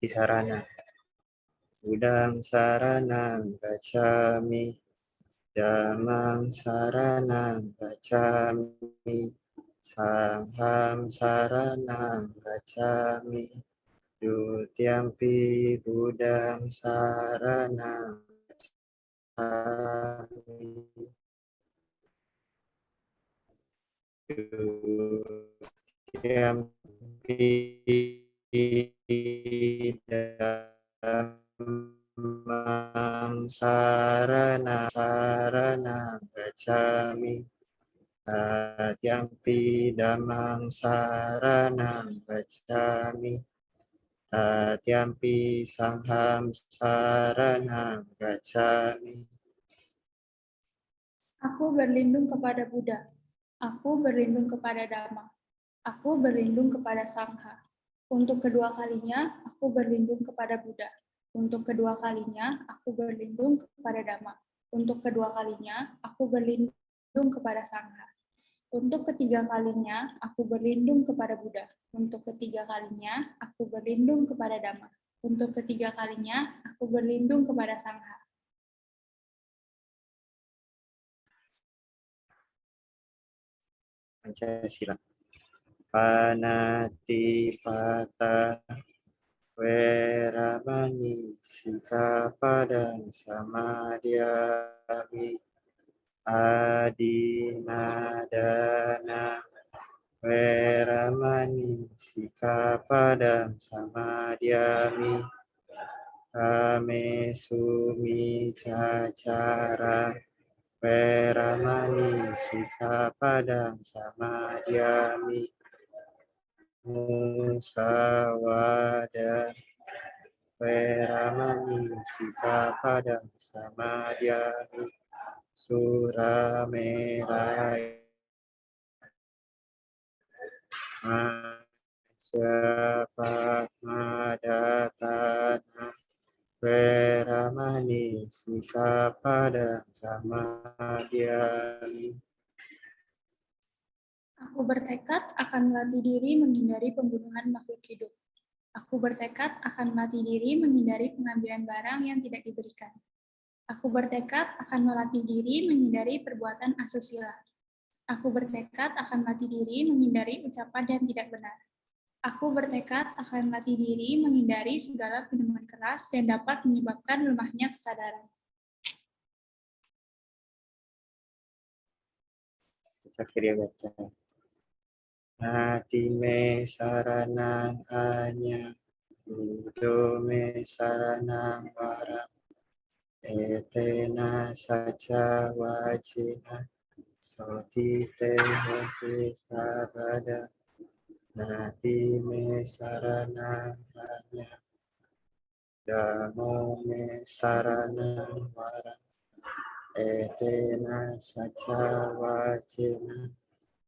sarana. Budang saranang gacchami. Dhammang saranang gacchami. Sangham saranang gacchami. Dutiyampi budang saranang gacchami. Dutiyampi dhammang saranang gacchami. Tatiampi dhammang saranang gacchami. Tatiampi sangham saranang gacchami. Aku berlindung kepada Buddha. Aku berlindung kepada Dhamma. Aku berlindung kepada Sangha. Untuk kedua kalinya, aku berlindung kepada Buddha. Untuk kedua kalinya, aku berlindung kepada Dhamma. Untuk kedua kalinya, aku berlindung kepada Sangha. Untuk ketiga kalinya, aku berlindung kepada Buddha. Untuk ketiga kalinya, aku berlindung kepada Dhamma. Untuk ketiga kalinya, aku berlindung kepada Sangha. Pancasila. Panatipata, Weramani, Sikkhapadang, Samadhyami, Adinadana, Weramani, Sikkhapadang, Samadhyami, Kamesu micacara, Weramani, Sikkhapadang, Samadhyami, Musawada, Weramani, Sikkhapadang, Samadhyami, Surameraya, Majapahmadana, Weramani, Sikkhapadang, Samadhyami. Aku bertekad akan melatih diri menghindari pembunuhan makhluk hidup. Aku bertekad akan melatih diri menghindari pengambilan barang yang tidak diberikan. Aku bertekad akan melatih diri menghindari perbuatan asusila. Aku bertekad akan melatih diri menghindari ucapan yang tidak benar. Aku bertekad akan melatih diri menghindari segala minuman keras yang dapat menyebabkan lemahnya kesadaran. Akhirnya kata Nati me saranang anya, Buddho me saranang varam, Etena saca wacina, Sotite hotu sabada, Nati me saranang anya, Dhammo me saranang varam, Etena saca wacina,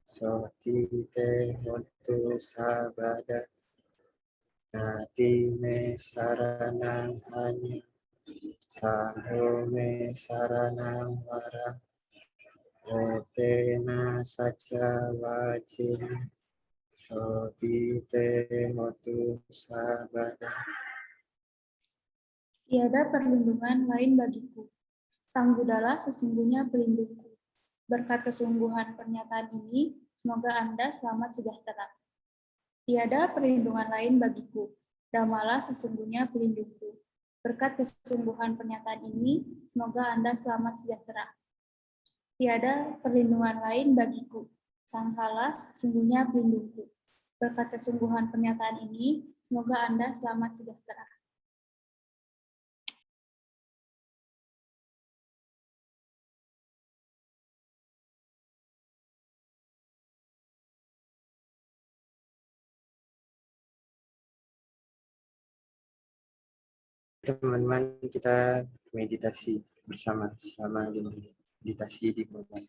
Sotite hotu sabada, Nati me saranang anya, Sangho me saranang varam, Etena saca wacina, Sotite hotu sabada. Tiada perlindungan lain bagiku. Sang Buddhalah sesungguhnya pelindungku. Berkat kesungguhan pernyataan ini, semoga Anda selamat sejahtera. Tiada perlindungan lain bagiku. Dhammalah sesungguhnya pelindungku. Berkat kesungguhan pernyataan ini, semoga Anda selamat sejahtera. Tiada perlindungan lain bagiku. Sanghalah sesungguhnya pelindungku. Berkat kesungguhan pernyataan ini, semoga Anda selamat sejahtera. Teman-teman, kita meditasi bersama selama meditasi di program.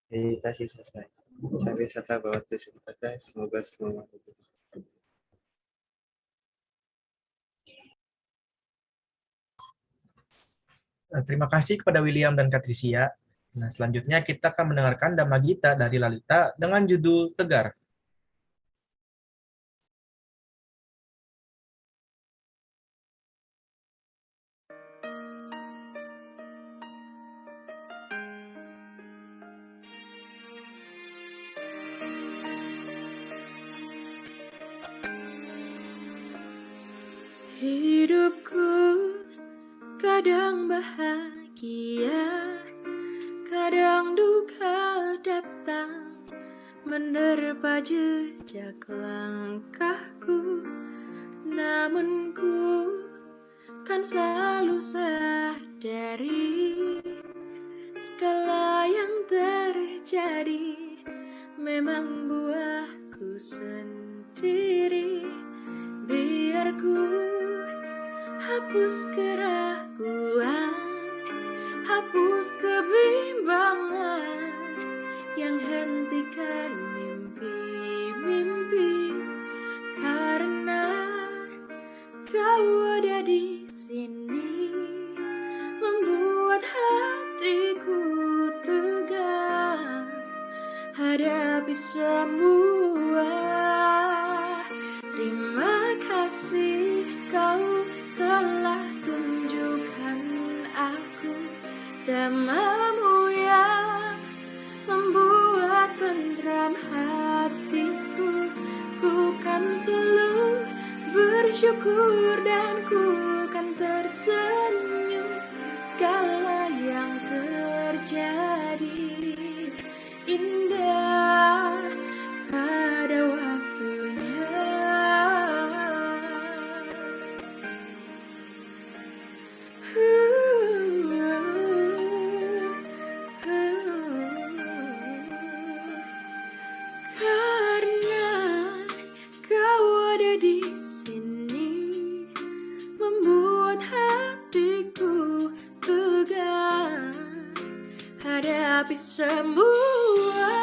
Meditasi selesai. Sampai sapa bawatu sukata, semoga semua begitu. Terima kasih kepada William dan Katrisia. Nah, selanjutnya kita akan mendengarkan Dhamma Gita dari Lalita dengan judul Tegar. Hidupku kadang bahagia, kadang duka datang menerpa jejak langkahku. Namun ku kan selalu sadari segala yang terjadi memang buahku sendiri. Biar ku hapus keraguan, hapus kebimbangan yang hentikan mimpi-mimpi. Karena kau ada di sini, membuat hatiku tegar hadapi semua. Terima kasih kau telah tunjukkan aku Dhamma-Mu yang membuat tentram hatiku. Ku kan selalu bersyukur dan ku kan tersenyum segala yang terjadi indah pada waktunya. Karena kau ada di sini, membuat hatiku tegar hadapi semua.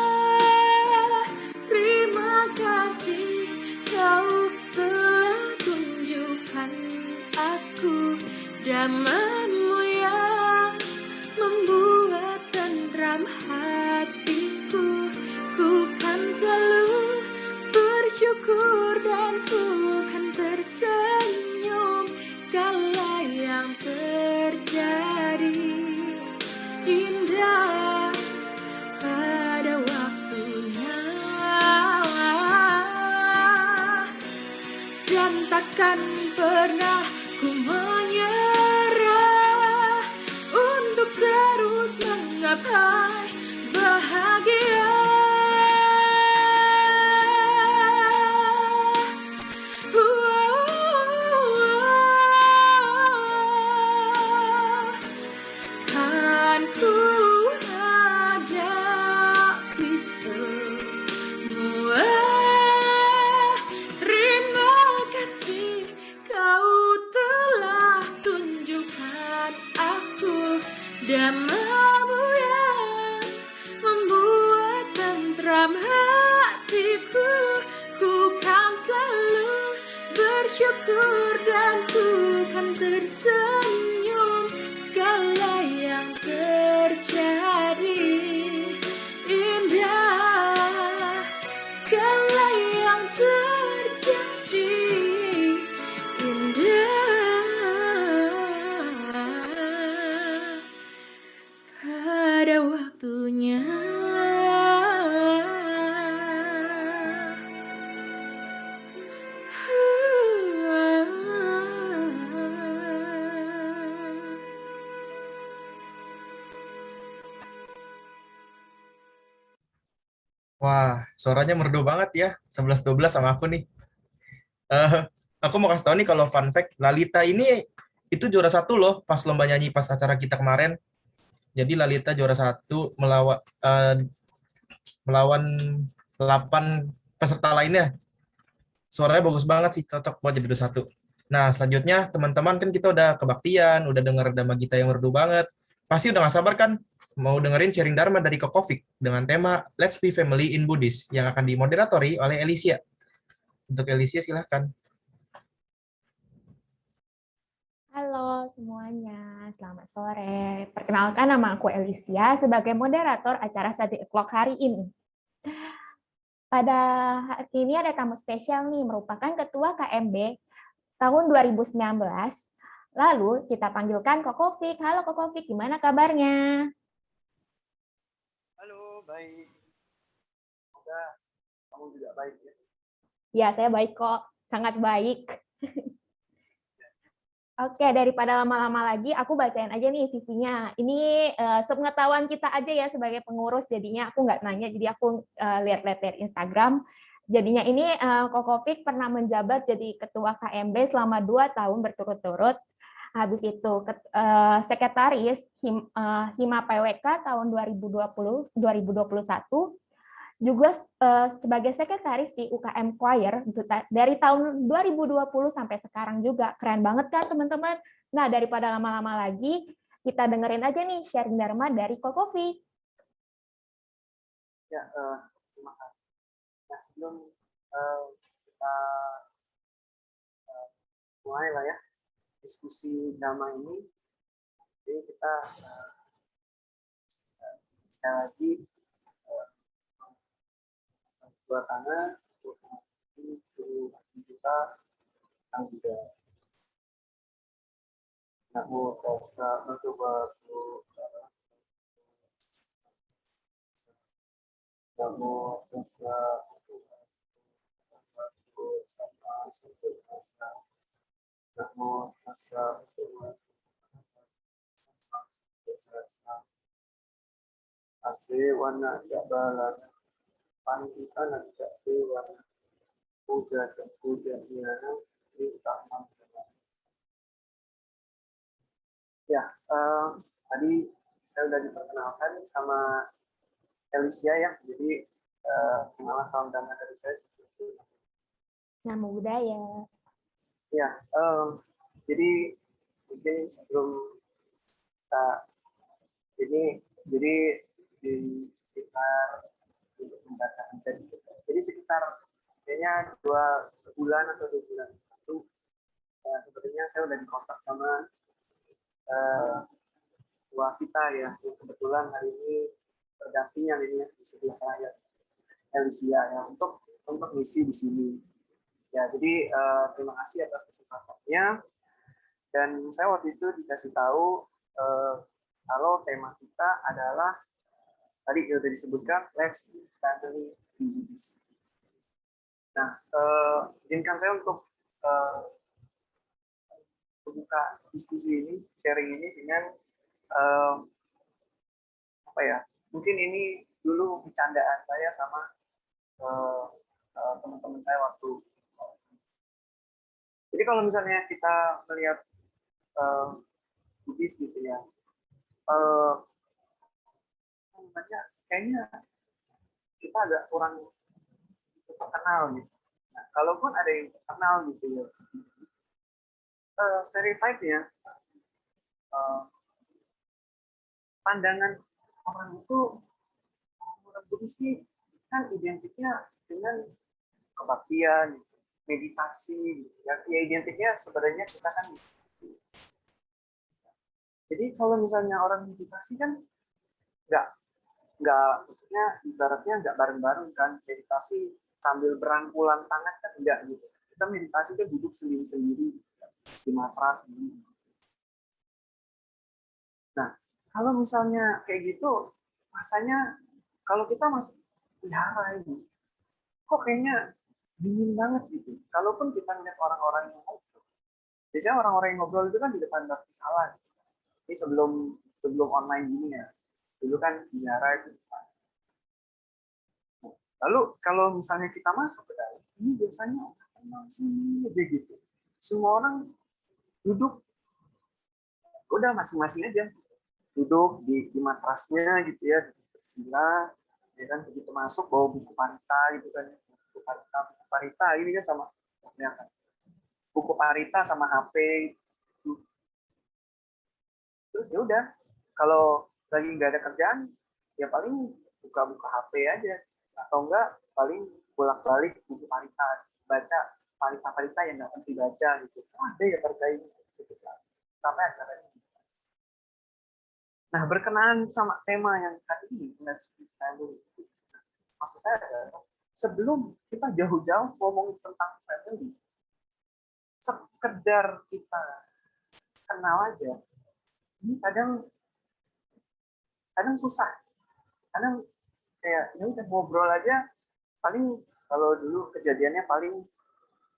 Terima kasih kau telah tunjukkan aku Dhamma-Mu yang membuat tentram hatiku. Ku kan selalu bersyukur dan ku kan tersenyum segala yang terjadi indah pada waktunya. Dan takkan pernah ku menyerah untuk terus menggapai bahagia. Kan ku hadapi semua. Terima kasih kau telah tunjukkan aku Dhamma-Mu yang membuat tentram hatiku. Ku kan selalu bersyukur dan ku kan tersenyum segala yang terjadi indah, segala yang terjadi indah pada waktunya. Wah, suaranya merdu banget ya. 11-12 sama aku nih. Aku mau kasih tahu nih kalau fun fact, Lalita ini itu juara 1 loh pas lomba nyanyi pas acara kita kemarin. Jadi Lalita juara 1 melawan 8 peserta lainnya. Suaranya bagus banget sih, cocok buat jadi juara 1. Nah, selanjutnya teman-teman kan kita udah kebaktian, udah denger Dhamma Gita yang merdu banget. Pasti udah gak sabar kan mau dengerin sharing Dharma dari Kokovic dengan tema Let's Be Family in Buddhist yang akan dimoderatori oleh Alicia. Untuk Alicia silahkan. Halo semuanya, selamat sore. Perkenalkan, nama aku Alicia sebagai moderator acara Study O'Clock hari ini. Pada hari ini ada tamu spesial nih, merupakan Ketua KMB tahun 2019. Lalu kita panggilkan Kokovic. Halo Kokovic, gimana kabarnya? Halo, baik. Semoga kamu juga baik ya. Ya, saya baik kok, sangat baik. Oke, daripada lama-lama lagi, aku bacain aja nih CV-nya. Ini sepengetahuan kita aja ya sebagai pengurus, jadinya aku nggak nanya, jadi aku lihat-lihat dari Instagram. Jadinya ini Kokovic pernah menjabat jadi Ketua KMB selama 2 tahun berturut-turut. Habis itu Sekretaris Hima PWK tahun 2020-2021, juga sebagai sekretaris di UKM Choir dari tahun 2020 sampai sekarang juga. Keren banget kan teman-teman? Nah, daripada lama-lama lagi, kita dengerin aja nih sharing Dharma dari Kokovic. Ya, terima kasih. Nah, sebelum kita mulai lah ya diskusi Dharma ini, jadi kita sekali lagi dua tangan untuk kita yang juga namo tassa bhagavato namo tassa bhagavato sama sambuddhassa namo tassa bhagavato asewana jabalana Panita nanti sewana puja dan puja niana minta manfaat. Ya, tadi saya sudah diperkenalkan sama Alicia ya, jadi kenalan salam Dhamma dari saya. Namo Buddhaya. Ya, jadi mungkin sebelum kita ini, jadi di sekitar untuk membaca menjadi jadi sekitar kayaknya 2 bulan atau 2 bulan lalu sepertinya saya udah dikontak sama tua kita ya, yang kebetulan hari ini berdampingan ini ya, di sebelah saya Alicia ya, untuk ngisi di sini ya. Jadi terima kasih atas kesempatannya, dan saya waktu itu dikasih tahu kalau tema kita adalah tadi sudah disebutkan Let's Be Family in Buddhist. Nah, izinkan saya untuk membuka diskusi ini, sharing ini dengan apa ya? Mungkin ini dulu bercandaan saya sama teman-teman saya waktu. Jadi kalau misalnya kita melihat Buddhis gitu ya, kayaknya kita agak kurang terkenal gitu. Nah, kalaupun ada yang terkenal gitu ya, stereotipnya pandangan orang itu, orang Buddhis ini kan identiknya dengan kebaktian, meditasi, ya identiknya sebenarnya kita kan meditasi. Jadi kalau misalnya orang meditasi kan nggak maksudnya ibaratnya nggak bareng-bareng kan, meditasi sambil berangkulan tangan kan enggak gitu. Kita meditasi kan duduk sendiri-sendiri di matras sendiri. Nah, kalau misalnya kayak gitu, rasanya kalau kita masih pelihara ini, kok kayaknya dingin banget gitu. Kalaupun kita lihat orang-orang yang ngobrol, biasanya orang-orang yang ngobrol itu kan di depan baki salah. Ini sebelum online gini ya. Dulu kan biara itu. Lalu kalau misalnya kita masuk ke dalam, ini biasanya orang sini aja gitu. Semua orang duduk, udah masing-masing aja. Duduk di matrasnya gitu ya, bersila, ya kan, begitu masuk bawa buku parita gitu kan. Buku parita ini kan sama, ya kan. Buku parita sama HP. Terus ya udah, kalau lagi nggak ada kerjaan, ya paling buka-buka HP aja, atau enggak paling bolak-balik buku parita, baca parita-parita yang nggak penting baca gitu. Ada ya parita ini sampai acaranya. Nah, berkenaan sama tema yang tadi ini, maksud saya adalah sebelum kita jauh-jauh ngomong tentang family, sekedar kita kenal aja, ini kadang susah, kadang kayak ya udah ngobrol aja, paling kalau dulu kejadiannya paling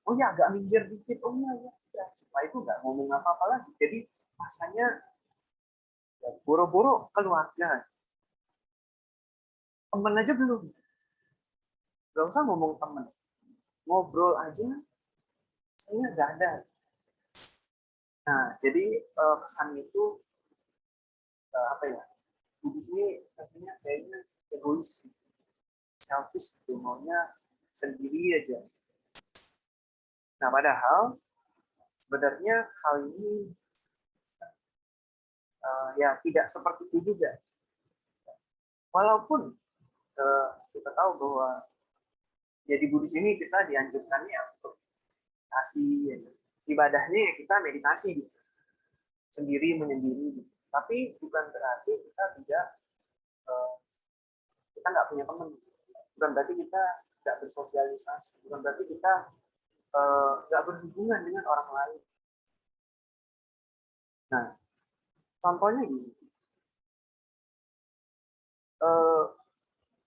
oh ya agak minggir dikit, oh iya ya, setelah itu nggak ngomong apa-apa lagi, jadi rasanya ya, boro-boro keluarga, temen aja belum, nggak usah ngomong temen, ngobrol aja saya nggak ada. Nah, jadi kesan itu apa ya, di sini rasanya kayaknya egois, selfish gitu, maunya sendiri aja. Nah, padahal sebenarnya hal ini ya tidak seperti itu juga. Walaupun kita tahu bahwa ya di Buddhis ini kita dianjurkannya untuk meditasi, ya. Ibadahnya ya kita meditasi gitu, sendiri menyendiri gitu. Tapi bukan berarti kita tidak kita nggak punya teman, bukan berarti kita nggak bersosialisasi, bukan berarti kita nggak berhubungan dengan orang lain. Nah, contohnya gini,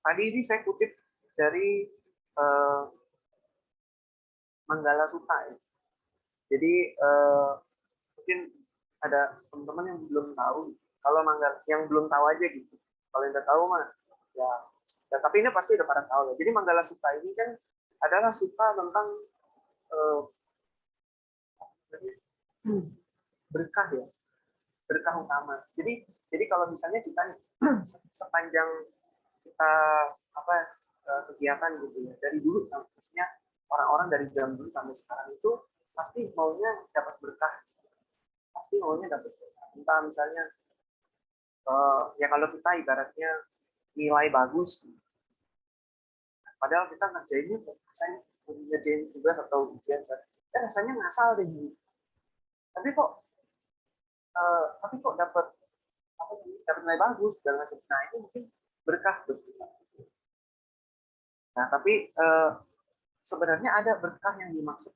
tadi ini saya kutip dari Manggala Sutta ya. Jadi mungkin ada teman-teman yang belum tahu, kalau Manggala yang belum tahu aja gitu, kalau yang udah tahu mah ya, tapi ini pasti udah pada tahu ya. Jadi Manggala Sutta ini kan adalah sutta tentang berkah ya, berkah utama. Jadi kalau misalnya kita nih, sepanjang kita apa kegiatan gitu ya, dari dulu maksudnya orang-orang dari zaman dulu sampai sekarang itu pasti maunya dapat berkah, pasti maunya dapat berkah. Entah misalnya ya kalau kita ibaratnya nilai bagus, padahal kita ngerjainnya rasanya ngerjain tugas atau ujian, rasanya ngasal deh, tapi kok dapat nilai bagus dan macam. Nah, ini mungkin berkah betul. Nah, tapi sebenarnya ada berkah yang dimaksud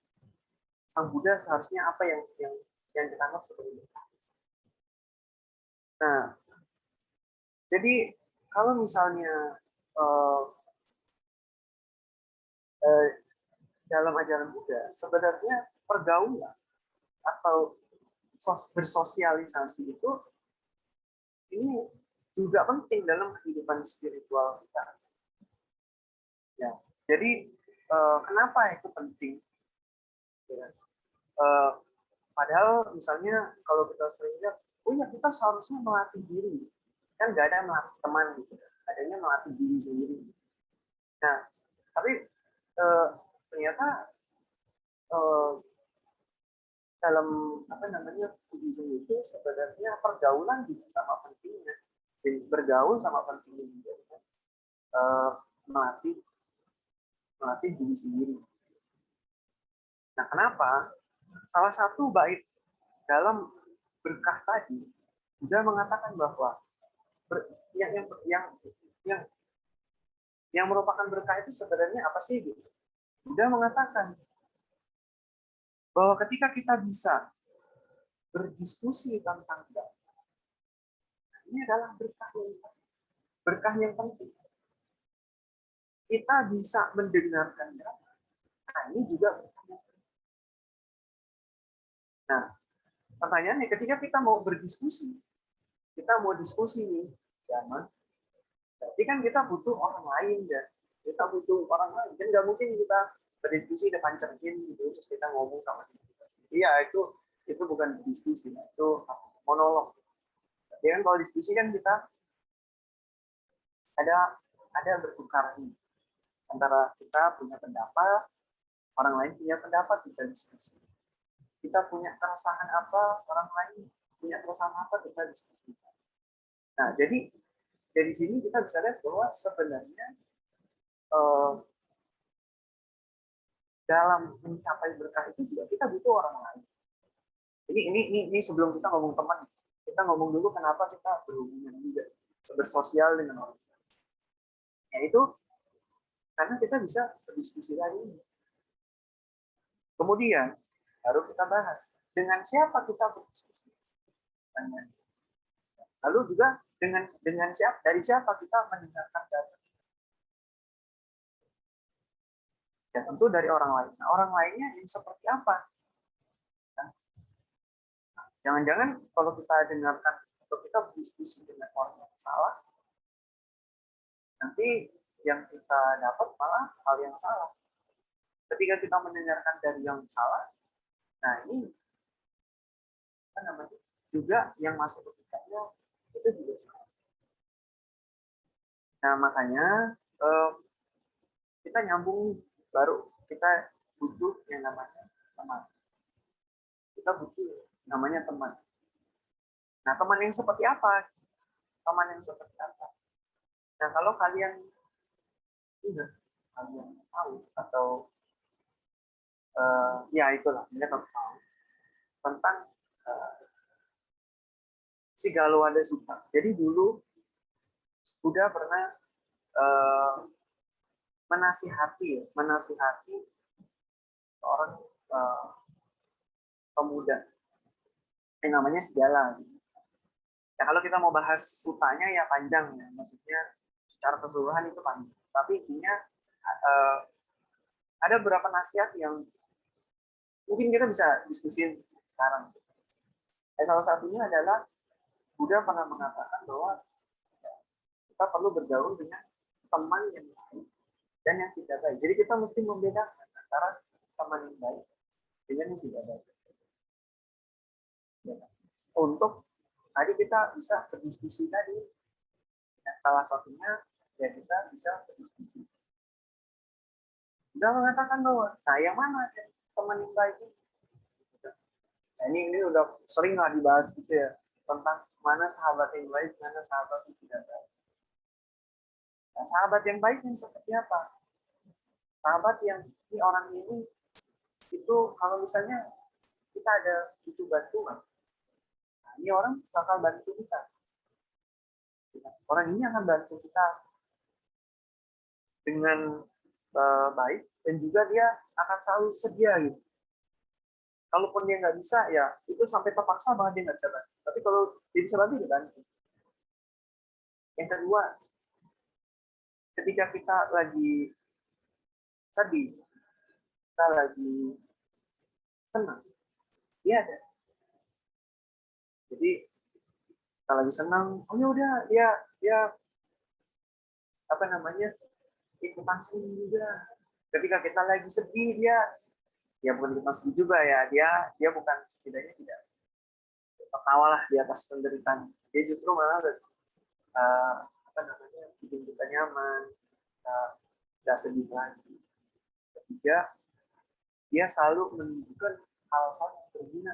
Sang Buddha, seharusnya apa yang kita anggap sebagai berkah. Nah, jadi kalau misalnya dalam ajaran Buddha sebenarnya pergaulan atau bersosialisasi itu ini juga penting dalam kehidupan spiritual kita. Ya, jadi kenapa itu penting? Ya. Padahal misalnya kalau kita sering lihat, oh ya kita seharusnya melatih diri, kan nggak ada melatih teman gitu, adanya melatih diri sendiri. Nah, tapi ternyata dalam apa namanya Buddhism itu sebenarnya pergaulan juga sama pentingnya. Jadi bergaul sama pentingnya juga, melatih diri sendiri. Nah, kenapa? Salah satu bait dalam berkah tadi sudah mengatakan bahwa yang merupakan berkah itu sebenarnya apa sih? Sudah mengatakan bahwa ketika kita bisa berdiskusi tentang dhamma, ini adalah berkah yang penting. Kita bisa mendengarkan dhamma, nah ini juga berkah yang penting. Nah, pertanyaannya ketika kita mau berdiskusi, kita mau diskusi nih dhamma, berarti kan kita butuh orang lain ya. Kita butuh orang lain, kan nggak mungkin kita berdiskusi depan cermin gitu terus kita ngomong sama diri kita sendiri. Ya itu bukan diskusi, itu monolog. Jadi kan kalau diskusi kan kita ada bertukar antara kita punya pendapat, orang lain punya pendapat, kita diskusi. Kita punya keresahan apa, orang lain punya keresahan apa, kita diskusi. Nah, jadi dari sini kita bisa lihat bahwa sebenarnya eh, dalam mencapai berkah itu juga kita butuh orang lain. Ini sebelum kita ngomong teman, kita ngomong dulu kenapa kita berhubungan juga, bersosial dengan orang. Yaitu karena kita bisa berdiskusi lagi. Kemudian baru kita bahas dengan siapa kita berdiskusi. Lalu juga dengan siapa, dari siapa kita mendengarkan data. Ya tentu dari orang lain. Nah, orang lainnya yang seperti apa? Jangan-jangan kalau kita dengarkan atau kita berdiskusi dengan orang yang salah, nanti yang kita dapat malah hal yang salah. Ketika kita mendengarkan dari yang salah, nah ini apa namanya, juga yang masuk ke pikirannya itu juga salah. Nah makanya kita nyambung, baru kita butuh yang namanya teman. Kita butuh namanya teman. Nah teman yang seperti apa? Teman yang seperti apa? Nah kalau kalian tahu atau ya itulah, kalian tahu tentang si Galuh Suka. Jadi dulu udah pernah menasihati seorang pemuda yang namanya Sigala. Ya kalau kita mau bahas sutanya ya panjang ya, maksudnya secara keseluruhan itu panjang. Tapi intinya ada beberapa nasihat yang mungkin kita bisa diskusin sekarang. Salah satunya adalah Buddha pernah mengatakan bahwa kita perlu bergaul dengan teman yang baik dan yang tidak baik. Jadi kita mesti membedakan antara teman yang baik dengan yang tidak baik. Untuk tadi kita bisa berdiskusi tadi. Salah satunya ya kita bisa berdiskusi. Sudah mengatakan bahwa nah yang mana ya, teman yang baik ini? Nah, ini udah sering lah dibahas gitu ya, tentang mana sahabat yang baik, mana sahabat yang tidak baik. Nah, sahabat yang baik ini seperti apa? Sahabat yang ini orang ini itu kalau misalnya kita ada butuh bantuan, nah, ini orang bakal bantu kita. Orang ini akan bantu kita dengan baik dan juga dia akan selalu sedia gitu. Kalaupun dia nggak bisa ya itu sampai terpaksa banget dia nggak bisa bantu. Tapi kalau dia bisa bantu dia bantu. Yang kedua, ketika kita lagi sedih, kita lagi senang, dia ada. Jadi kita lagi senang, oh ya udah dia apa namanya ikutan sedih juga. Ketika kita lagi sedih dia bukan ikutan sedih juga ya, dia bukan setidaknya tidak tertawa lah di atas penderitaan. Dia justru malah apa namanya bikin kita nyaman, nggak sedih lagi. Ketiga, dia selalu menunjukkan hal-hal yang berguna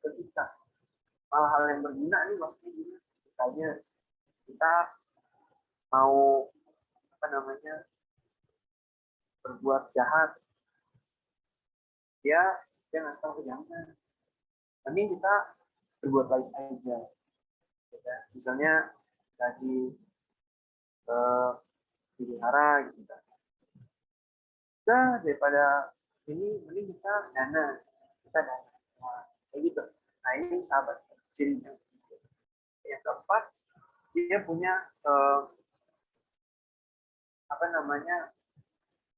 ke kita. Hal-hal yang berguna ini maksudnya gini, misalnya kita mau apa namanya berbuat jahat, dia ngasih tahu jangan. Mending kita berbuat baik aja. Ya, misalnya lagi dihara gitu. Nah, daripada ini mending kita dana. Nah, kayak gitu. Nah, ini sahabat cirinya. Yang keempat, dia punya apa namanya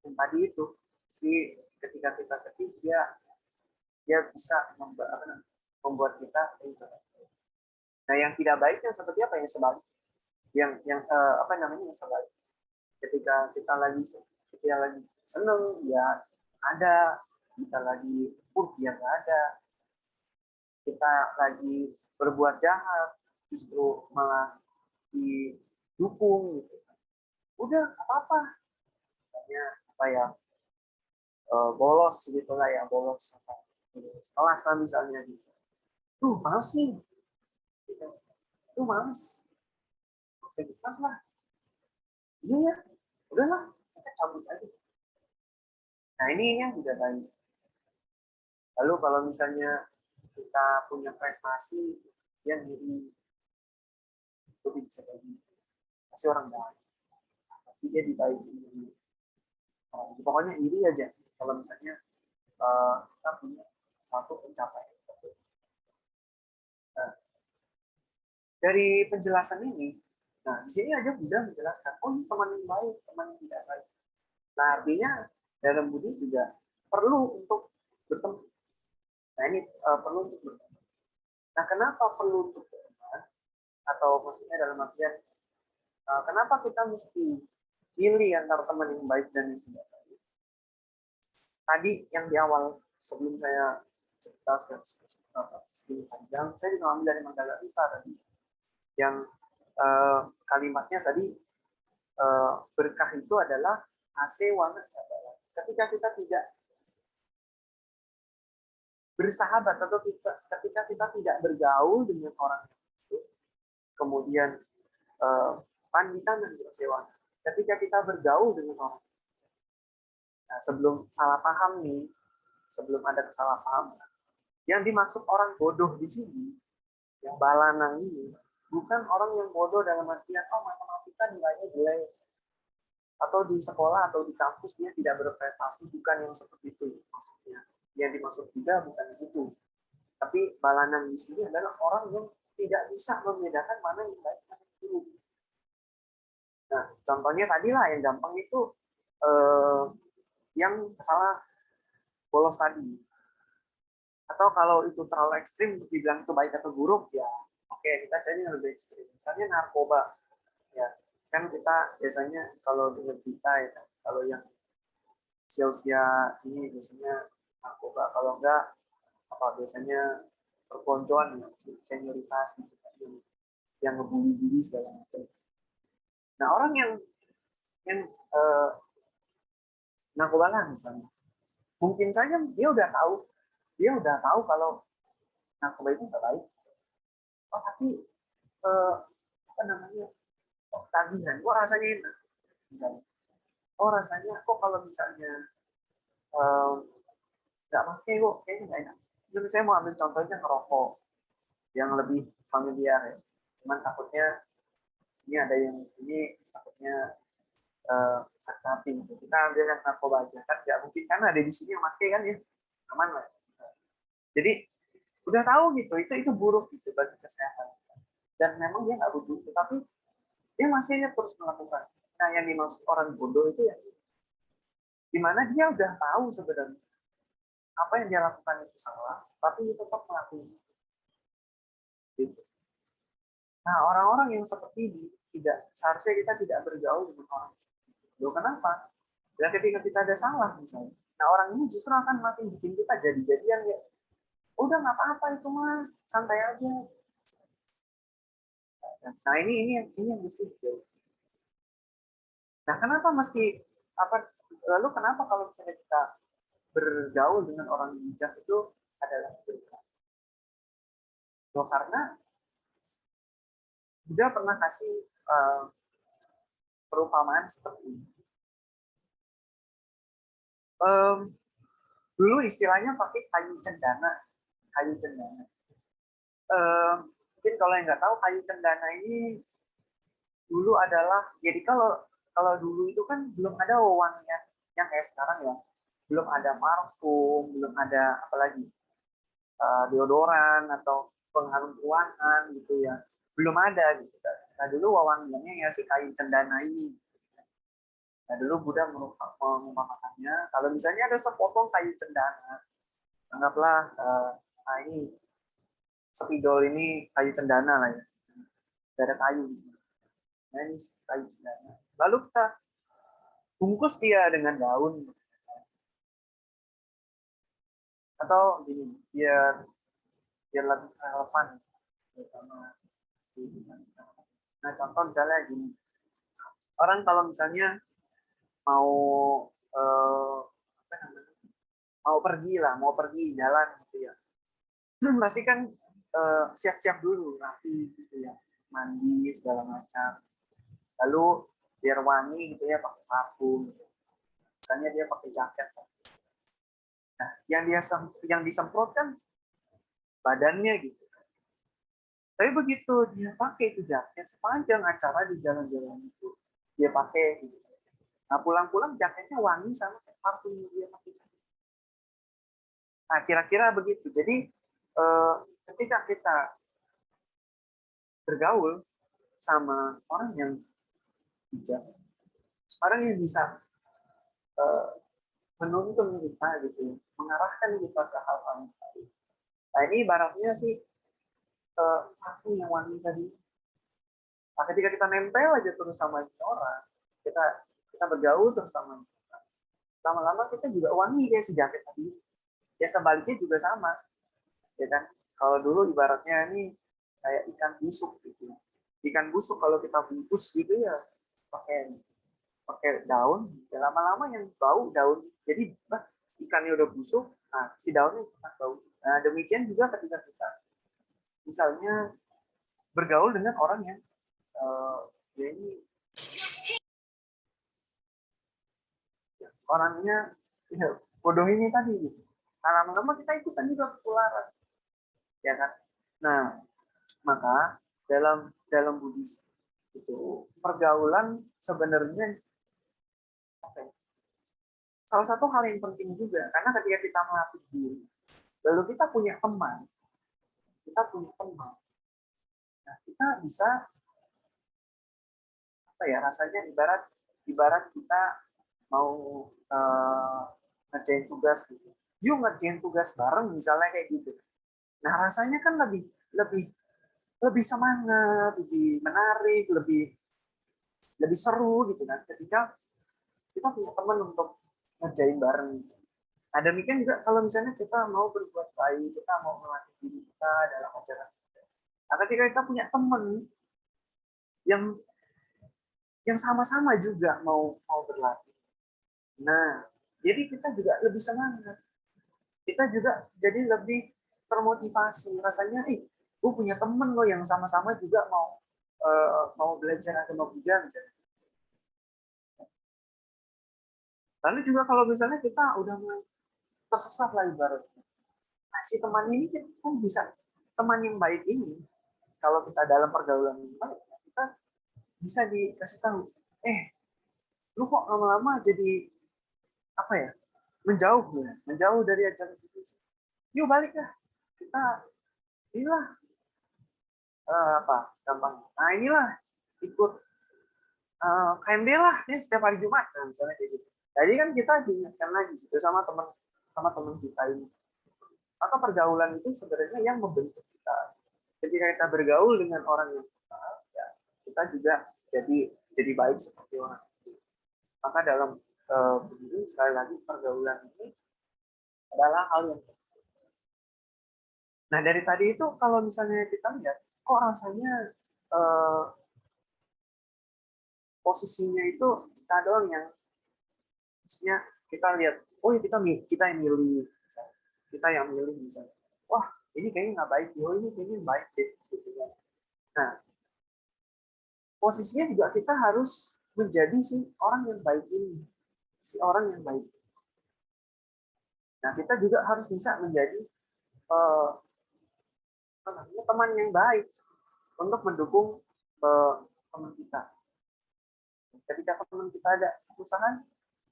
yang tadi itu si ketika kita sedih dia bisa membuat kita nah yang tidak baiknya seperti apa yang sebalik yang apa namanya yang sebalik ketika kita lagi seneng dia ada, kita lagi dia nggak ada, kita lagi berbuat jahat justru malah didukung gitu. Udah apa-apa misalnya apa ya bolos gitu lah ya, bolos kelas lah misalnya gitu. Males nih gitu. Males ikhlas lah. Iya ya, udahlah, kita cabut aja. Nah ini yang tidak baik. Lalu kalau misalnya kita punya prestasi yang diri itu bisa kayak gitu. Pasti orang baik. Pasti dia dibaiki. Pokoknya iri aja kalau misalnya kita punya satu pencapaian. Nah, dari penjelasan ini, nah di sini aja Buddha menjelaskan, oh ini teman yang baik, teman yang tidak baik. Nah artinya dalam Buddhis juga perlu untuk bertemu. Nah ini perlu untuk bertemu. Nah kenapa perlu untuk berteman? Atau maksudnya dalam artian kenapa kita mesti pilih antara teman yang baik dan yang tidak baik? Tadi yang di awal sebelum saya cerita segini panjang, saya juga ambil dari Magdalena tadi yang kalimatnya tadi berkah itu adalah asewana. Ketika kita tidak bersahabat atau ketika kita tidak bergaul dengan orang itu, kemudian panditan dan asewana. Ketika kita bergaul dengan orang, nah, sebelum salah paham nih, sebelum ada kesalahpahaman, yang dimaksud orang bodoh di sini, yang balanang ini, bukan orang yang bodoh dalam artian oh matematika nilainya jelek atau di sekolah atau di kampus dia tidak berprestasi, bukan yang seperti itu maksudnya. Yang dimaksud juga bukan itu. Tapi balanang di sini adalah orang yang tidak bisa membedakan mana yang baik mana yang buruk. Nah, contohnya tadi lah yang gampang itu yang salah bolos tadi. Atau kalau itu terlalu ekstrim untuk dibilang itu baik atau buruk ya. Oke, kita cari yang lebih ekstrim. Misalnya narkoba, ya kan kita biasanya kalau dengar berita ya, kalau yang usia ini biasanya narkoba, kalau enggak apa biasanya perpeloncoan, senioritas gitu, yang ngebully segala macam. Nah orang yang narkoba misalnya, mungkin saja dia udah tahu kalau narkoba itu nggak baik. Oh tapi apa namanya, tagihan, kok rasanya enak, misalnya. Oh rasanya kok kalau misalnya nggak pakai kok kayaknya nggak enak. Jadi saya mau ambil contohnya ngerokok yang lebih familiar ya. Cuman takutnya ini ada yang ini takutnya sakit hati. Kita ambil yang narkoba aja kan nggak mungkin kan ada di sini yang pakai kan ya, aman lah. Jadi udah tahu gitu itu buruk gitu bagi kesehatan dan memang dia nggak butuh itu, tapi dia masih terus melakukan. Nah yang dimaksud orang bodoh itu ya dimana dia udah tahu sebenarnya apa yang dia lakukan itu salah, tapi dia tetap melakukan gitu. Nah orang-orang yang seperti ini tidak seharusnya kita tidak bergaul dengan orang seperti itu. Loh kenapa? Dan ketika kita ada salah misalnya, nah orang ini justru akan makin bikin kita jadi-jadian ya. Udah nggak apa-apa itu mah santai aja. Nah ini yang mesti dijauh. Nah kenapa mesti apa? Lalu kenapa kalau misalnya kita bergaul dengan orang bijak itu adalah berkah? Loh karena Buddha pernah kasih perumpamaan seperti ini. Dulu istilahnya pakai kayu cendana. Mungkin kalau yang nggak tahu kayu cendana ini dulu adalah jadi kalau dulu itu kan belum ada wewangian yang kayak sekarang ya, belum ada parfum, belum ada apalagi deodoran atau pengharum ruangan gitu ya, belum ada gitu. Nah dulu wewangiannya ya si kayu cendana ini. Nah dulu Buddha mengumpamakannya kalau misalnya ada sepotong kayu cendana, anggaplah ini spidol ini kayu cendana lah ya, ada kayu di sini. Nah ini kayu cendana. Lalu kita bungkus dia dengan daun atau gini biar lebih relevan bersama. Nah contoh misalnya gini, orang kalau misalnya mau mau pergi jalan gitu ya, pasti kan siap-siap dulu rapi gitu ya, mandi segala macam. lalu biar wangi gitu ya pakai parfum. Misalnya dia pakai jaket. Nah, yang disemprot kan badannya gitu. Tapi begitu dia pakai itu jaket sepanjang acara di jalan-jalan itu dia pakai gitu. Nah, pulang-pulang jaketnya wangi sama kayak parfum yang dia pakai. Nah, kira-kira begitu. Jadi ketika kita bergaul sama orang yang bijak, orang yang bisa menuntun kita gitu, mengarahkan kita ke hal-hal yang baik. Nah, ini ibaratnya sih parfum yang wangi tadi. Nah, ketika kita nempel aja terus sama orang, kita bergaul terus sama orang, lama-lama kita juga wangi kayak si jaket tadi. Ya sebaliknya juga sama, ya kan? Kalau dulu ibaratnya ini kayak ikan busuk gitu. Ikan busuk kalau kita bungkus gitu ya pakai daun, ya lama-lama yang bau daun. Jadi ikannya udah busuk, nah si daunnya kita bau. Nah demikian juga ketika kita misalnya bergaul dengan orang yang dia ini orangnya ya, bodoh ini tadi gitu. Nah, lama-lama kita ikutan juga ketularan, ya kan? Nah, maka dalam Buddhis itu pergaulan sebenarnya salah satu hal yang penting juga, karena ketika kita melatih diri, lalu kita punya teman, nah kita bisa apa ya rasanya ibarat kita mau ngerjain tugas gitu, yuk ngerjain tugas bareng misalnya kayak gitu. Nah rasanya kan lebih lebih semangat, lebih menarik, lebih seru gitu kan ketika kita punya teman untuk ngerjain bareng. Nah demikian juga kalau misalnya kita mau berbuat baik, kita mau melatih diri kita dalam ajaran. Nah ketika kita punya teman yang sama-sama juga mau berlatih. Nah jadi kita juga lebih semangat. Kita juga jadi lebih termotivasi. Rasanya, gue punya temen loh yang sama-sama juga mau belajar agama Buddha misalnya. Lalu juga kalau misalnya kita udah mulai tersesat lah ibaratnya. Nah, si teman ini kan bisa, teman yang baik ini, kalau kita dalam pergaulan yang baik, kita bisa dikasih tahu, lu kok lama-lama jadi apa ya, menjauh dari ajaran itu. Yuk balik lah, kita inilah apa gampang. Nah inilah ikut KMD lah, ya setiap hari Jumat, nah, misalnya kayak gitu. Jadi kan kita diingatkan lagi gitu sama teman kita ini. Maka pergaulan itu sebenarnya yang membentuk kita. Ketika kita bergaul dengan orang yang ya, kita juga jadi baik seperti orang itu. Maka dalam begini sekali lagi pergaulan ini adalah hal yang penting. Nah dari tadi itu kalau misalnya kita lihat, kok rasanya posisinya itu kita doang yang maksudnya kita lihat, oh ya kita yang milih, misalnya. Kita yang milih misalnya, wah ini kayaknya nggak baik, oh ini kayaknya baik deh, gitu kan. Nah posisinya juga kita harus menjadi si orang yang baik ini, si orang yang baik. Nah kita juga harus bisa menjadi teman yang baik untuk mendukung teman kita. Ketika teman kita ada kesusahan,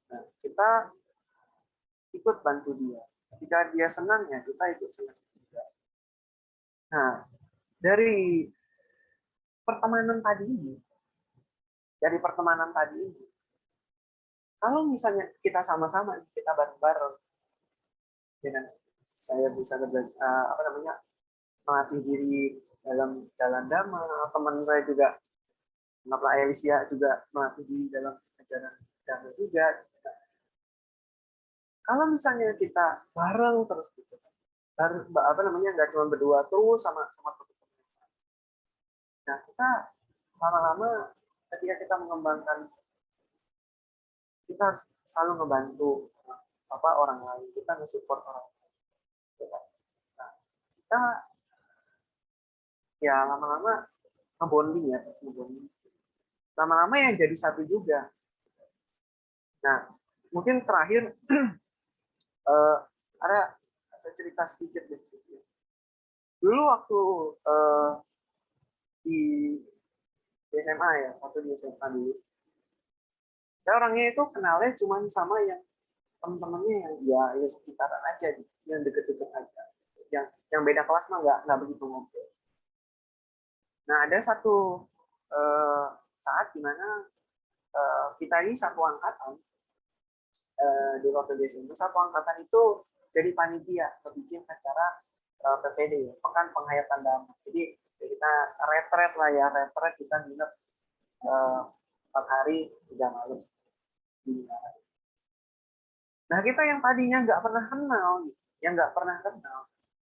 nah, kita ikut bantu dia. Ketika dia senang, ya kita ikut senang juga. Nah, dari pertemanan tadi ini, kalau misalnya kita sama-sama, kita bareng-bareng, dengan saya bisa melatih diri dalam jalan dhamma, teman saya juga, anggaplah Elisia juga melatih diri dalam ajaran dhamma juga. Kalau misalnya kita bareng terus gitu, nggak cuma berdua terus sama teman-teman. Nah kita lama-lama ketika kita mengembangkan, kita harus selalu ngebantu orang lain, kita nge-support orang lain. Nah, kita ya lama-lama ngebonding. lama-lama yang jadi satu juga. Nah, mungkin terakhir ada saya cerita sedikit deh. Dulu waktu di SMA ya, waktu di SMA dulu, saya orangnya itu kenalnya cuma sama yang teman-temannya yang sekitaran aja, gitu, yang deket-deket aja, yang beda kelas mah nggak begitu ngobrol. Nah, ada satu saat di mana kita ini satu angkatan di waktu di SMA, satu angkatan itu jadi panitia bikin acara PPD, Pekan Penghayatan Damai. Jadi kita retret lah ya, retret kita nginep 4 hari 3 malam. Nah, kita yang tadinya nggak pernah kenal,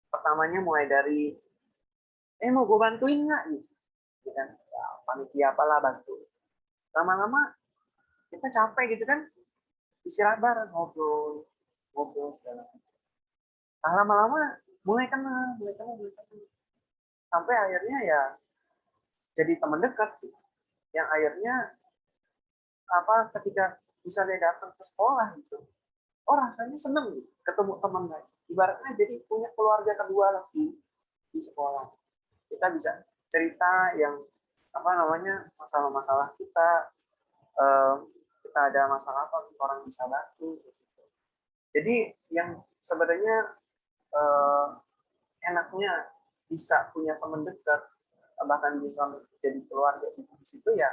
pertamanya mulai dari mau gue bantuin nggak nih, kan? Ya, panitia apalah bantu. Lama-lama kita capek gitu kan, istirahat bareng, ngobrol segala macam. Nah, lama-lama mulai kenal, sampai akhirnya ya jadi teman dekat, gitu. Yang akhirnya ketika misalnya datang ke sekolah gitu, rasanya seneng gitu, ketemu teman lain. Ibaratnya jadi punya keluarga kedua lagi di sekolah. Kita bisa cerita yang masalah-masalah kita, kita ada masalah apa, orang bisa bantu. Jadi yang sebenarnya enaknya bisa punya teman dekat, bahkan bisa jadi keluarga di situ ya,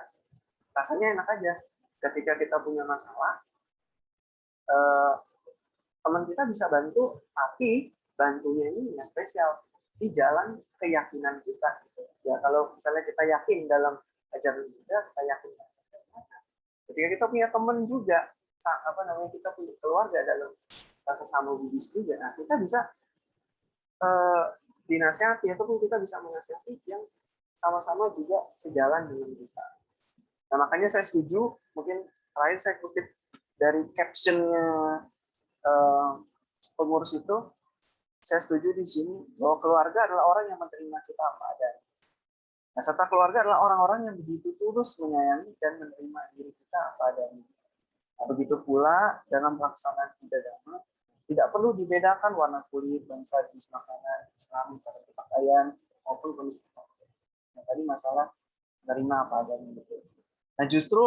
rasanya enak aja. Ketika kita punya masalah, teman kita bisa bantu, tapi bantunya ini ya spesial di jalan keyakinan kita. Gitu. Ya kalau misalnya kita yakin dalam ajaran kita yakin. Ketika kita punya teman juga, kita punya keluarga dalam sesama Buddhis juga, nah kita bisa dinasihati ataupun kita bisa menasihati yang sama-sama juga sejalan dengan kita. Nah, makanya saya setuju, mungkin terakhir saya kutip dari captionnya pengurus itu, saya setuju di sini bahwa keluarga adalah orang yang menerima kita apa adanya. Nah, serta keluarga adalah orang-orang yang begitu tulus menyayangi dan menerima diri kita apa adanya. Nah, begitu pula dalam pelaksanaan ibadah dhamma, tidak perlu dibedakan warna kulit, bangsa, jenis makanan, Islam, cara berpakaian, maupun kondisi. Nah, tadi masalah menerima apa adanya. Nah, justru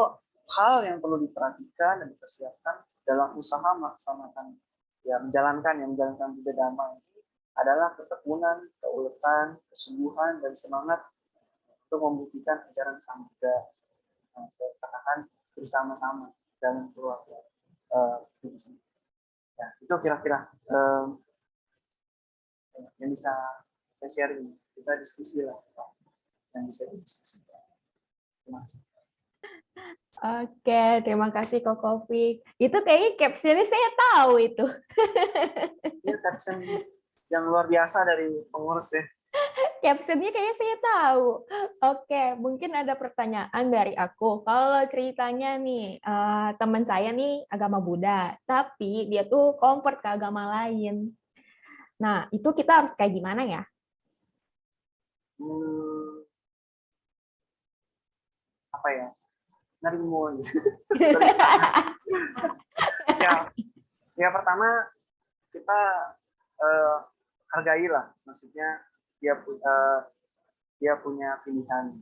hal yang perlu diperhatikan dan dipersiapkan dalam usaha melaksanakan menjalankan ibadah dhamma ini adalah ketekunan, keuletan, kesungguhan, dan semangat untuk membuktikan ajaran Sang Buddha. Nah, saya katakan bersama-sama dalam keluarga. Ya, itu kira-kira yang bisa saya sharing. Kita diskusi lah yang bisa didiskusikan. Terima kasih. Oke, terima kasih Ko Kofi. Itu kayaknya captionnya saya tahu itu. Ini caption yang luar biasa dari pengurus ya. Captionnya kayaknya saya tahu. Oke, mungkin ada pertanyaan dari aku. Kalau ceritanya nih, teman saya nih agama Buddha, tapi dia tuh convert ke agama lain. Nah, itu kita harus kayak gimana ya? Apa ya? Nerimo. Ya pertama kita hargailah, maksudnya dia punya pilihan.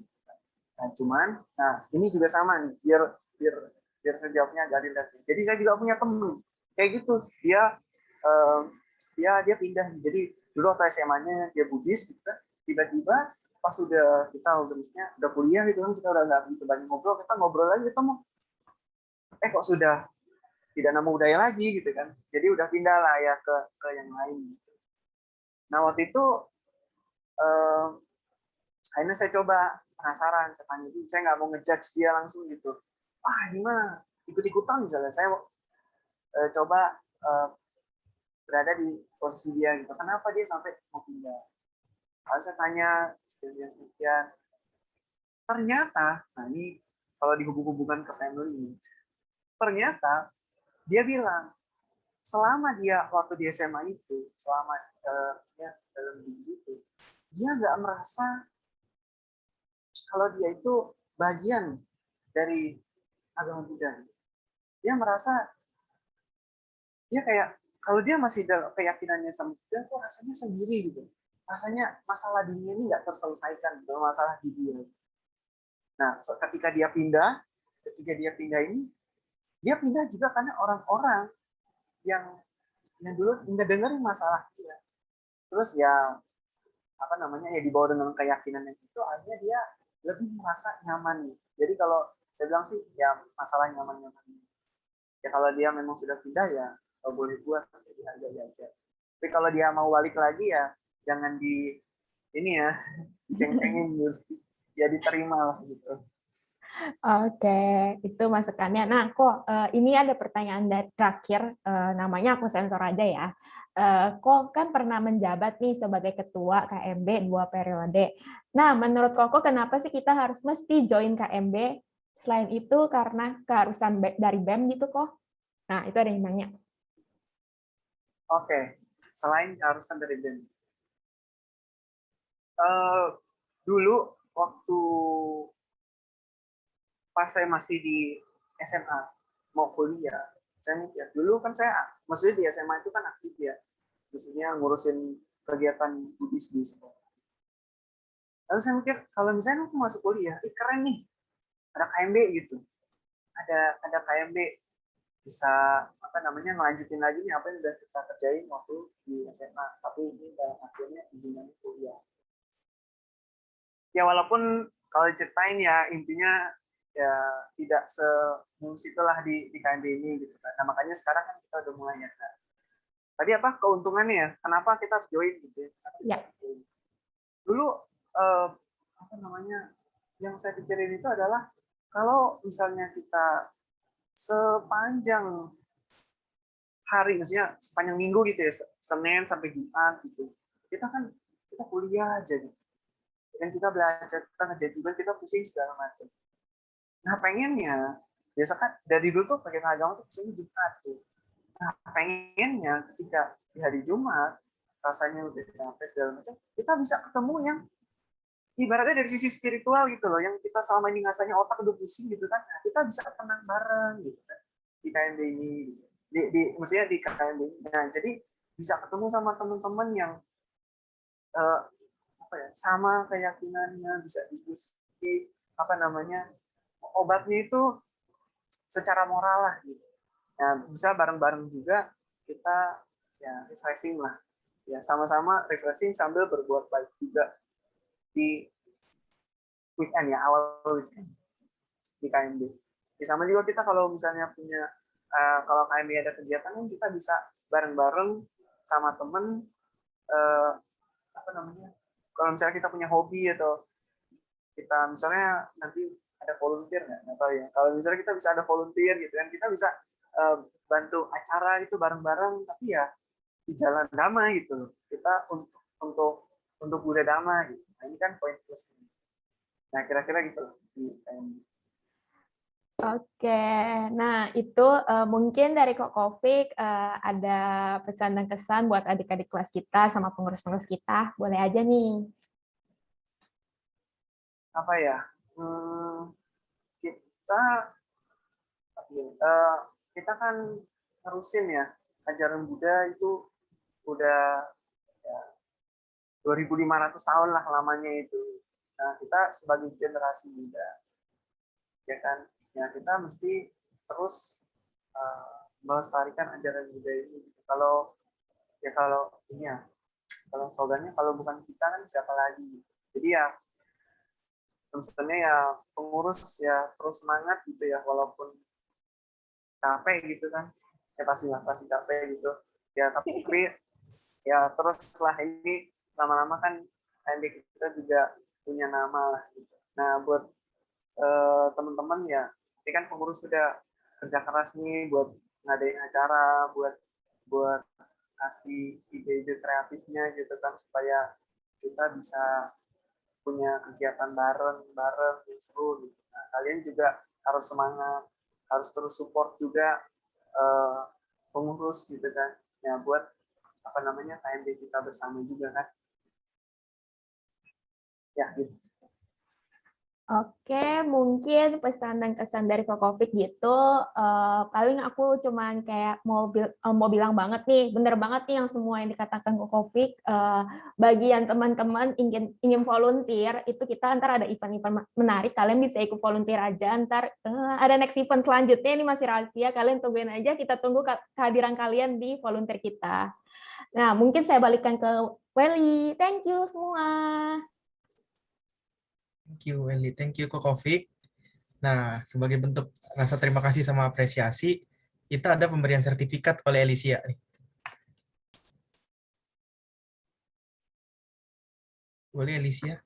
Nah, cuman, ini juga sama nih, biar saya jawabnya agak ringan. Jadi saya juga punya temen kayak gitu, dia pindah. Jadi dulu waktu SMA-nya dia Buddhis, gitu, tiba-tiba pas udah kuliah gitu kan, kita udah nggak begitu banyak ngobrol, kita ngobrol lagi ketemu. Kok sudah tidak nama budaya lagi gitu kan. Jadi udah pindah lah ya ke yang lain. Nah, waktu itu akhirnya saya coba penasaran, saya tanya dulu, saya nggak mau ngejudge dia langsung gitu. Ini mah ikut-ikutan misalnya. Saya coba berada di posisi dia gitu. Kenapa dia sampai mau pindah? Lalu saya tanya sekian. Ternyata, ini kalau dihubung-hubungkan ke family ini, ternyata dia bilang selama dia waktu di SMA itu, selama dalam diri itu, dia nggak merasa kalau dia itu bagian dari agama Buddha. Dia merasa dia kayak kalau dia masih dalam keyakinannya sama Buddha tuh rasanya sendiri gitu. Rasanya masalah dunia ini nggak terselesaikan gitu, masalah di dia. Nah, ketika dia pindah ini, dia pindah juga karena orang-orang yang dulu dengerin masalah dia. Terus ya apa namanya ya dibawa dengan keyakinan yang itu, akhirnya dia lebih merasa nyaman. Jadi kalau saya bilang sih ya masalah nyaman-nyaman. Ya kalau dia memang sudah pindah ya kalau boleh buat jadi harga aja. Tapi kalau dia mau balik lagi ya jangan di ini ya ceng-cengin gitu. Ya diterima lah gitu. Oke, itu masukannya. Nah, kok ini ada pertanyaan dari terakhir, namanya aku sensor aja ya. Kok kan pernah menjabat nih sebagai ketua KMB 2 periode. Nah, menurut Koko kenapa sih kita harus mesti join KMB? Selain itu karena keharusan dari BEM gitu kok. Nah, itu ada yang nanya. Oke, selain keharusan dari BEM. Dulu waktu pas saya masih di SMA mau kuliah, saya mikir dulu kan maksudnya di SMA itu kan aktif ya, maksudnya ngurusin kegiatan Buddhis di sekolah. Lalu saya mikir kalau misalnya aku masuk kuliah, keren nih, ada KMB gitu, ada KMB bisa apa namanya melanjutin lagi nih apa yang udah kita kerjain waktu di SMA, tapi ini dalam akhirnya hubungannya kuliah. Ya walaupun kalau diceritain ya intinya ya tidak semulus itulah di KMB ini gitu kan. Nah makanya sekarang kan kita udah mulai ya. Kan. Tadi apa keuntungannya ya? Kenapa kita harus join gitu ya? Dulu apa namanya yang saya pikirin itu adalah kalau misalnya kita sepanjang hari, maksudnya sepanjang minggu gitu ya, Senin sampai Jumat gitu, kita kuliah aja gitu. Dan kita belajar, kita ngerjain tugas, kita pusing segala macam. Nah pengennya, biasa kan dari dulu tuh kegiatan agama tuh kesini Jumat tuh. Nah pengennya ketika di hari Jumat, rasanya udah capek segala macam, kita bisa ketemu yang ibaratnya dari sisi spiritual gitu loh, yang kita selama ini rasanya otak udah pusing gitu kan, nah, kita bisa tenang bareng gitu kan di KMB ini, maksudnya di KMB ini. Nah jadi bisa ketemu sama teman-teman yang apa ya, sama keyakinannya, bisa diskusi apa namanya obatnya itu secara moral lah gitu. Nah, bisa bareng-bareng juga kita ya refreshing lah. Ya sama-sama refreshing sambil berbuat baik juga di weekend ya, awal weekend di KMB. Ya, sama juga kita kalau misalnya punya kalau KMB ada kegiatan kan kita bisa bareng-bareng sama temen apa namanya, kalau misalnya kita punya hobi atau kita misalnya nanti ada volunteer nggak tahu ya, kalau misalnya kita bisa ada volunteer gitu kan, kita bisa bantu acara itu bareng-bareng tapi ya di jalan damai gitu, kita untuk Buddha Dhamma gitu. Nah ini kan poin plus. Nah kira-kira gitu. Oke, nah itu mungkin dari Kok Kovik ada pesan dan kesan buat adik-adik kelas kita sama pengurus-pengurus kita, boleh aja nih. Apa ya? Kita kan terusin ya ajaran Buddha itu udah ya, 2.500 tahun lah lamanya itu. Nah kita sebagai generasi muda, ya kan, ya kita mesti terus melestarikan ajaran Buddha ini. Kalau ini ya, kalau slogannya kalau bukan kita kan siapa lagi. Jadi ya sebenarnya ya pengurus ya terus semangat gitu ya, walaupun capek gitu kan, ya pasti capek gitu ya, tapi ya terus setelah ini lama-lama kan KMB kita juga punya nama lah gitu. Nah buat teman-teman ya, ini kan pengurus sudah kerja keras nih buat ngadain acara, buat kasih ide-ide kreatifnya gitu kan, supaya kita bisa punya kegiatan bareng yang seru gitu. Nah, kalian juga harus semangat, harus terus support juga pengurus gitu kan, ya buat apa namanya KMB kita bersama juga kan, ya gitu. Oke, mungkin pesan dan kesan dari Kokofik gitu, paling aku cuman kayak mau bilang banget nih, bener banget nih yang semua yang dikatakan Kokofik, bagi yang teman-teman ingin volunteer, itu kita ntar ada event-event menarik, kalian bisa ikut volunteer aja, ntar ada next event selanjutnya, ini masih rahasia, kalian tungguin aja, kita tunggu kehadiran kalian di volunteer kita. Nah, mungkin saya balikan ke Welly, thank you semua. Thank you, Wendy. Thank you, Kokofik. Nah, sebagai bentuk rasa terima kasih sama apresiasi, kita ada pemberian sertifikat oleh Alicia. Boleh, Alicia?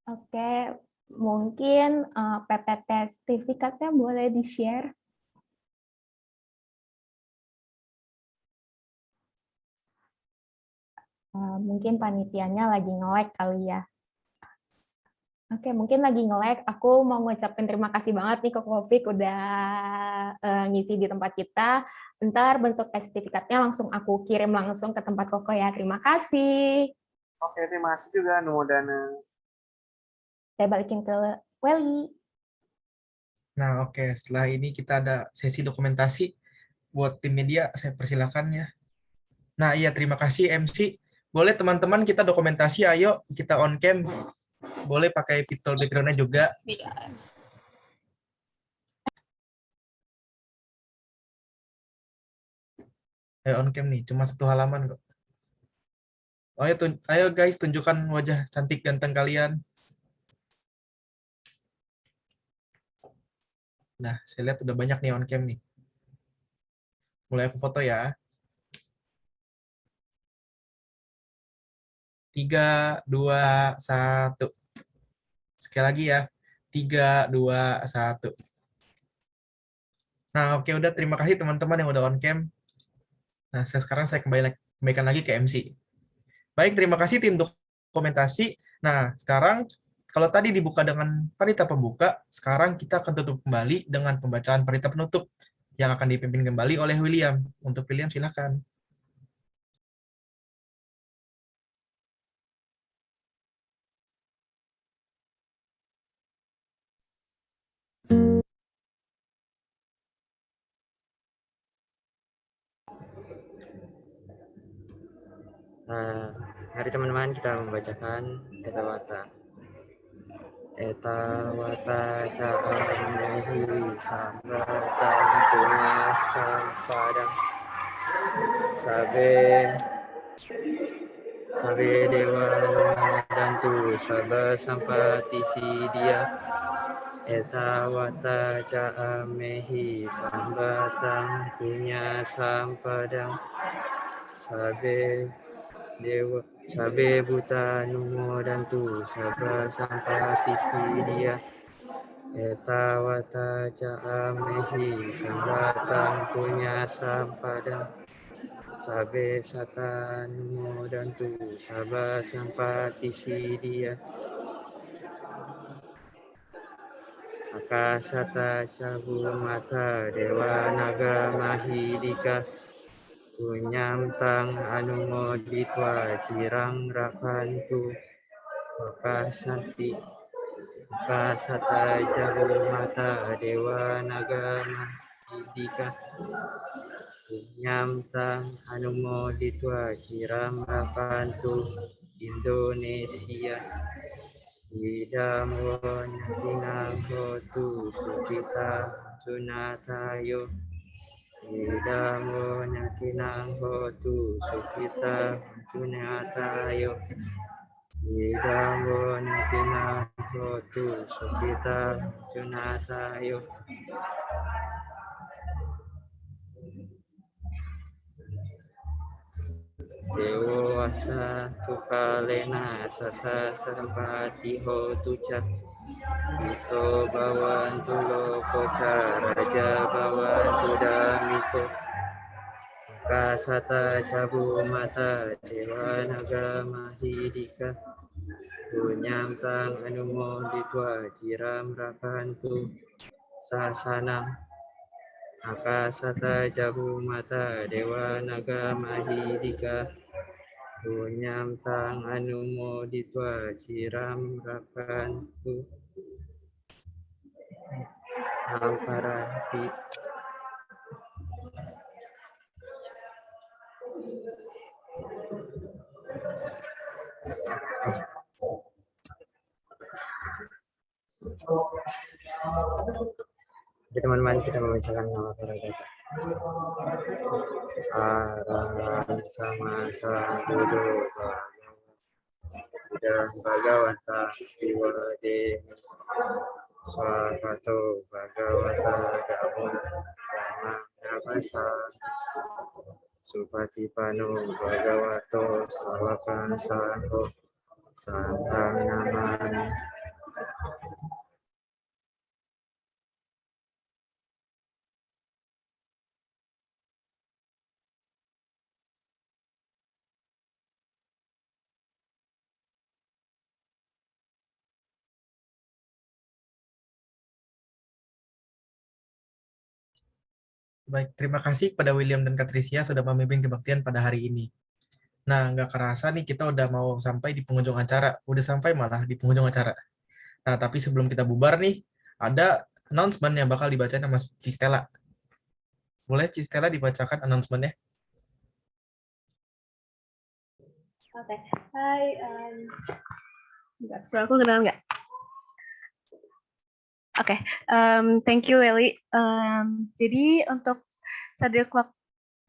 Oke, mungkin PPT sertifikatnya boleh di-share. Mungkin panitianya lagi nge-lag kali ya. Oke, mungkin lagi nge-lag. Aku mau ngucapin terima kasih banget nih ke Kokofik udah ngisi di tempat kita. Bentar bentuk sertifikatnya langsung aku kirim langsung ke tempat Koko ya. Terima kasih. Oke, terima kasih juga Numodana. Saya balikin ke Welly. Nah, oke. Setelah ini kita ada sesi dokumentasi. Buat tim media, saya persilakan ya. Nah, iya, terima kasih MC. Boleh teman-teman kita dokumentasi, ayo kita on cam. Boleh pakai virtual background-nya juga. Ayo on cam nih, cuma 1 halaman kok. Ayo guys, tunjukkan wajah cantik ganteng kalian. Nah, saya lihat udah banyak nih on cam nih. Mulai aku foto ya. 3, 2, 1. Sekali lagi ya. 3, 2, 1. Nah, oke, udah. Terima kasih teman-teman yang udah on cam. Nah, sekarang saya kembalikan lagi ke MC. Baik, terima kasih tim dokumentasi. Nah, sekarang kalau tadi dibuka dengan parita pembuka, sekarang kita akan tutup kembali dengan pembacaan parita penutup yang akan dipimpin kembali oleh William. Untuk William, silakan. Mari teman-teman kita membacakan Etawata. Etawata ca'amihi sambatan punya sampadang sabe dewa dantu sabah sampati sidia. Etawata ca'amihi sambatan punya sampadang sabe buta numo dantu sabah sampati sidia. Etawata ca'amehi sambatan punya sampadang sabe sata numo dantu sabah sampati sidia. Akasata cabu mata dewa naga mahidika punyamtang anumoditwa cirang rakantu Akasata jabu mata dewa naga mahidika punyamtang anumoditwa cirang rakantu Indonesia. Idamo nyatinang hotu sukita sunatayo. Idamo nyatinang hotu sukita sunatayo. Idamo nyatinang hotu sukita sunatayo. Dewo asa tukalena sasa sampati hotu cak. Ito bawan tulo koca raja bawan tudamiko. Akasata cabu mata dewa naga mahidika. Punyamtang anumoditwa ciram rakantu sasanang. Akasata jabu mata dewa naga mahidika Punyam tang anumoditwa ciram rakantu Amparati. Jadi teman-teman kita membacakan nama para dapat. Arahan sama Sambuddho dan Bhagavata Viwade Swakato Bhagavata Dhammo Namasa Supatipano Bhagavato Savakan Sangho Santang Namani. Baik, terima kasih kepada William dan Katrisia sudah memimpin kebaktian pada hari ini. Nah, nggak kerasa nih kita udah mau sampai di penghujung acara. Udah sampai malah di penghujung acara. Nah, tapi sebelum kita bubar nih, ada announcement yang bakal dibacain sama Cistela. Boleh Cistela dibacakan announcement-nya? Oke. Hai. Bentar, suara aku kedengeran nggak? Oke. Thank you, Welly. Jadi untuk Sadir Clock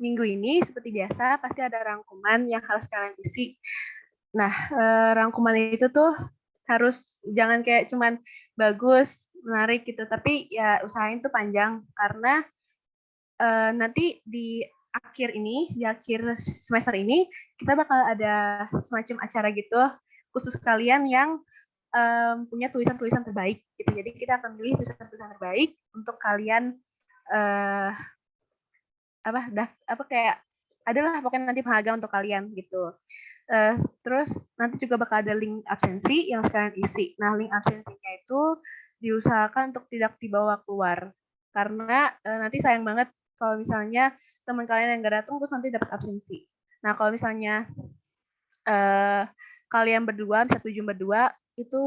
minggu ini, seperti biasa, pasti ada rangkuman yang harus kalian isi. Nah, rangkuman itu tuh harus jangan kayak cuman bagus, menarik gitu, tapi ya usahain tuh panjang, karena nanti di akhir semester ini, kita bakal ada semacam acara gitu, khusus kalian yang punya tulisan-tulisan terbaik gitu. Jadi kita akan pilih tulisan-tulisan terbaik untuk kalian kayak adalah pokoknya nanti penghargaan untuk kalian gitu. Terus nanti juga bakal ada link absensi yang sekalian isi. Nah, link absensinya itu diusahakan untuk tidak dibawa keluar, karena nanti sayang banget kalau misalnya teman kalian yang nggak datang terus nanti dapat absensi. Nah, kalau misalnya kalian berdua bisa 7 berdua itu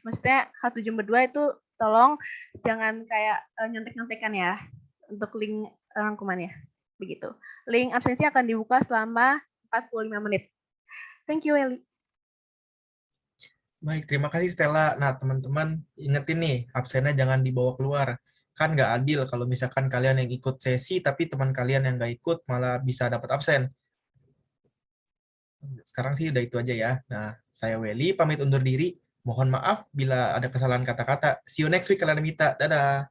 maksudnya 1 jam berdua itu tolong jangan kayak nyontek-nyontekan ya untuk link rangkumannya. Begitu. Link absensi akan dibuka selama 45 menit. Thank you, Eli. Baik, terima kasih Stella. Nah, teman-teman ingetin nih, absennya jangan dibawa keluar. Kan nggak adil kalau misalkan kalian yang ikut sesi, tapi teman kalian yang nggak ikut malah bisa dapat absen. Sekarang sih udah itu aja ya. Nah, saya Welly, pamit undur diri. Mohon maaf bila ada kesalahan kata-kata. See you next week, kalian Mita. Dadah.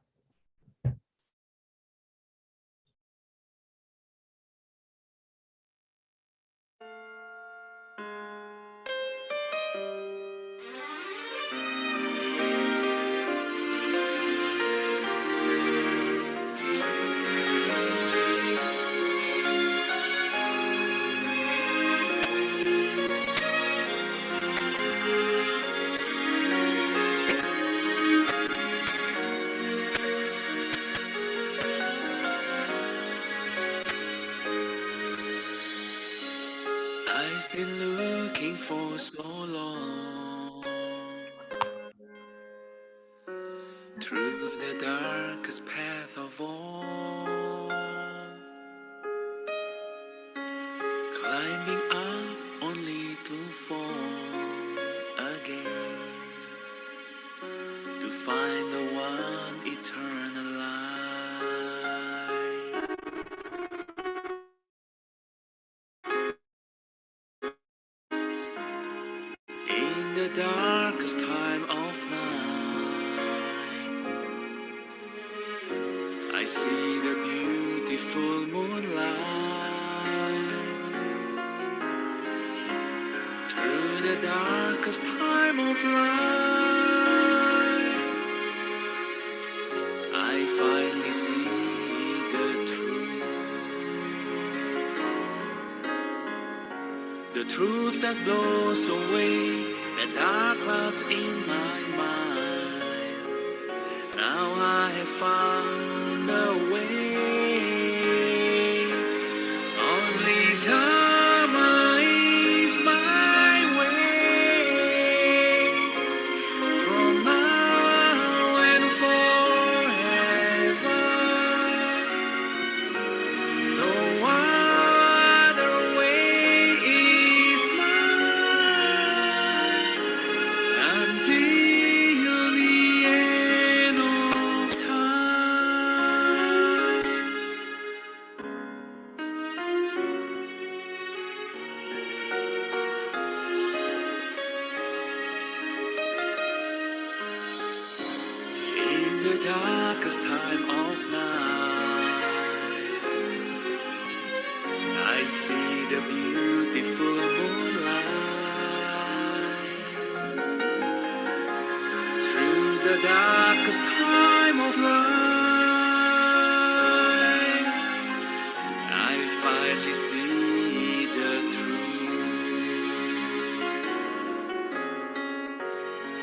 I've been looking for so long through the darkest path of all, climbing up only to fall again, to find the one eternal light. In the darkest time of night, I see the beautiful moonlight. Through the darkest time of life, I finally see the truth that blows away the dark clouds in my mind. Now I have found a way. Only Dharma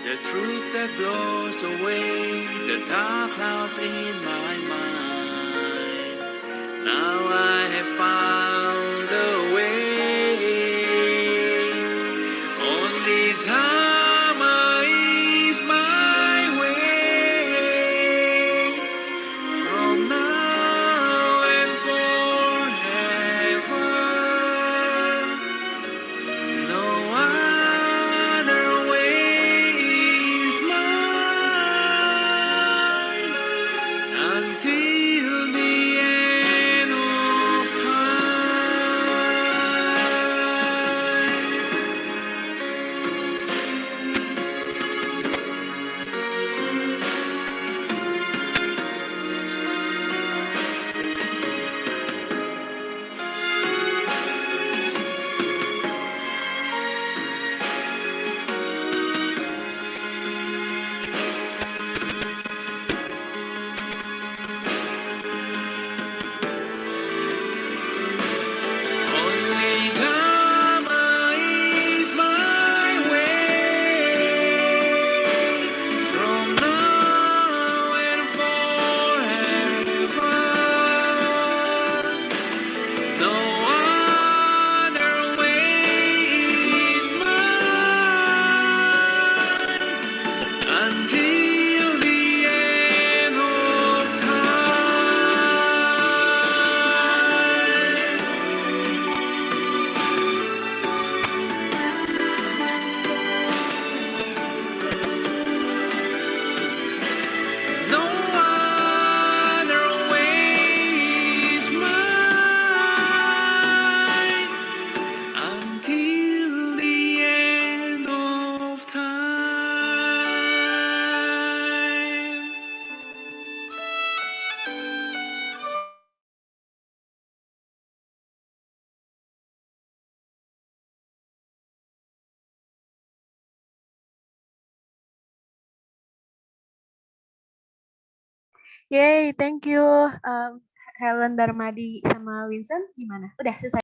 the truth that blows away the dark clouds in my mind. Now I have found a way. Only Dharma is my way. From now and forever, no other way is mine until the end of time. Only Dharma is my way. From now and forever, no other way is mine until the end of time. No other way is mine until the end of time. Yay, thank you Helen, Darmadi, sama Vincent. Gimana? Udah selesai?